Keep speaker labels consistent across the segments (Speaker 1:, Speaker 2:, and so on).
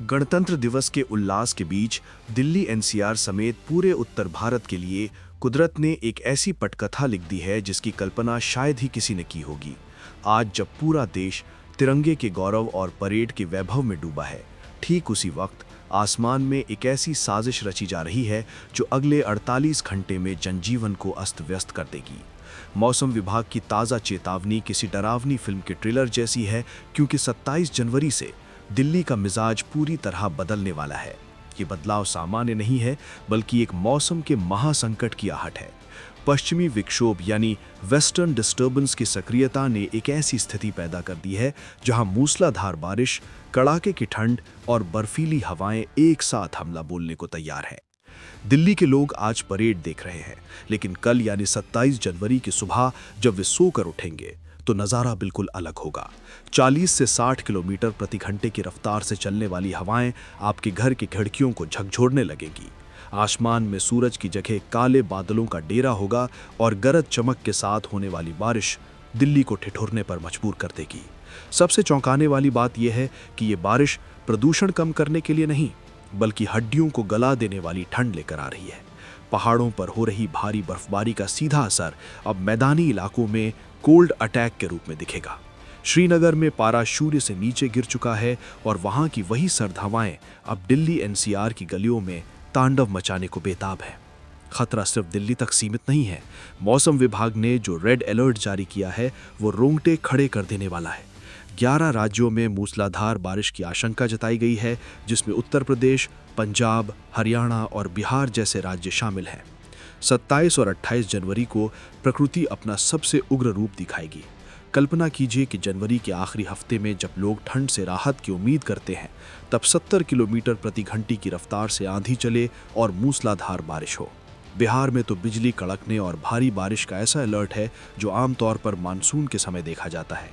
Speaker 1: गणतंत्र दिवस के उल्लास के बीच दिल्ली एनसीआर समेत पूरे उत्तर भारत के लिए कुदरत ने एक ऐसी पटकथा लिख दी है जिसकी कल्पना शायद ही किसी ने की होगी। आज जब पूरा देश तिरंगे के गौरव और परेड के वैभव में डूबा है, ठीक उसी वक्त आसमान में एक ऐसी साजिश रची जा रही है जो अगले 48 घंटे में जनजीवन को अस्त व्यस्त कर देगी। मौसम विभाग की ताज़ा चेतावनी किसी डरावनी फिल्म के ट्रेलर जैसी है, क्योंकि 27 जनवरी से दिल्ली का मिजाज पूरी तरह बदलने वाला है। ये बदलाव सामान्य नहीं है, बल्कि एक मौसम के महासंकट की आहट है। पश्चिमी विक्षोभ यानी वेस्टर्न डिस्टर्बेंस की सक्रियता ने एक ऐसी स्थिति पैदा कर दी है जहां मूसलाधार बारिश, कड़ाके की ठंड और बर्फीली हवाएं एक साथ हमला बोलने को तैयार है। दिल्ली के लोग आज परेड देख रहे हैं, लेकिन कल यानी 27 जनवरी की सुबह जब वे सोकर उठेंगे तो नज़ारा बिल्कुल अलग होगा। 40 से 60 किलोमीटर प्रति घंटे की रफ्तार से चलने वाली हवाएं आपके घर की खिड़कियों को झकझोरने लगेंगी। आसमान में सूरज की जगह काले बादलों का डेरा होगा और गरज चमक के साथ होने वाली बारिश दिल्ली को ठिठुरने पर मजबूर कर देगी। सबसे चौंकाने वाली बात यह है कि ये बारिश प्रदूषण कम करने के लिए नहीं, बल्कि हड्डियों को गला देने वाली ठंड लेकर आ रही है। पहाड़ों पर हो रही भारी बर्फबारी का सीधा असर अब मैदानी इलाकों में कोल्ड अटैक के रूप में दिखेगा। श्रीनगर में पारा शून्य से नीचे गिर चुका है और वहां की वही सर्द हवाएं अब दिल्ली एनसीआर की गलियों में तांडव मचाने को बेताब है। खतरा सिर्फ दिल्ली तक सीमित नहीं है। मौसम विभाग ने जो रेड अलर्ट जारी किया है वो रोंगटे खड़े कर देने वाला है। 11 राज्यों में मूसलाधार बारिश की आशंका जताई गई है, जिसमें उत्तर प्रदेश, पंजाब, हरियाणा और बिहार जैसे राज्य शामिल हैं। 27 और 28 जनवरी को प्रकृति अपना सबसे उग्र रूप दिखाएगी। कल्पना कीजिए कि जनवरी के आखिरी हफ्ते में जब लोग ठंड से राहत की उम्मीद करते हैं, तब 70 किलोमीटर प्रति घंटे की रफ्तार से आंधी चले और मूसलाधार बारिश हो। बिहार में तो बिजली कड़कने और भारी बारिश का ऐसा अलर्ट है जो आमतौर पर मानसून के समय देखा जाता है।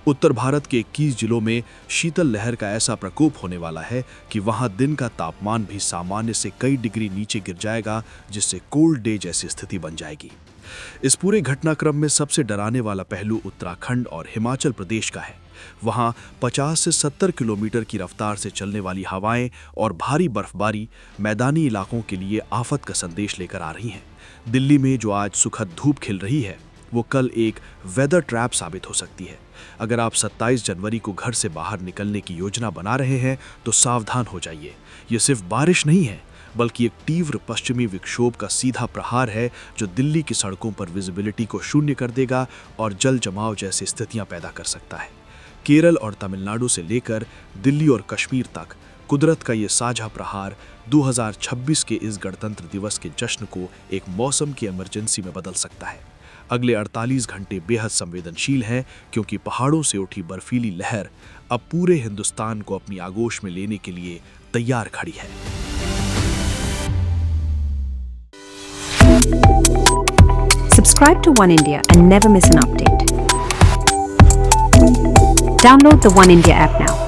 Speaker 1: उत्तर भारत के 21 जिलों में शीतल लहर का ऐसा प्रकोप होने वाला है कि वहां दिन का तापमान भी सामान्य से कई डिग्री नीचे गिर जाएगा, जिससे कोल्ड डे जैसी स्थिति बन जाएगी। इस पूरे घटनाक्रम में सबसे डराने वाला पहलू उत्तराखंड और हिमाचल प्रदेश का है। वहां 50 से 70 किलोमीटर की रफ्तार से चलने वाली हवाएं और भारी बर्फबारी मैदानी इलाकों के लिए आफत का संदेश लेकर आ रही हैं। दिल्ली में जो आज सुखद धूप खिल रही है, वो कल एक वेदर ट्रैप साबित हो सकती है। अगर आप 27 जनवरी को घर से बाहर निकलने की योजना बना रहे हैं तो सावधान हो जाइए। ये सिर्फ बारिश नहीं है, बल्कि एक तीव्र पश्चिमी विक्षोभ का सीधा प्रहार है जो दिल्ली की सड़कों पर विजिबिलिटी को शून्य कर देगा और जल जमाव जैसी स्थितियां पैदा कर सकता है। केरल और तमिलनाडु से लेकर दिल्ली और कश्मीर तक कुदरत का ये साझा प्रहार 2026 के इस गणतंत्र दिवस के जश्न को एक मौसम की इमरजेंसी में बदल सकता है। अगले 48 घंटे बेहद संवेदनशील हैं, क्योंकि पहाड़ों से उठी बर्फीली लहर अब पूरे हिंदुस्तान को अपनी आगोश में लेने के लिए तैयार खड़ी है।
Speaker 2: Subscribe to One India and never miss an update. Download the One India app now.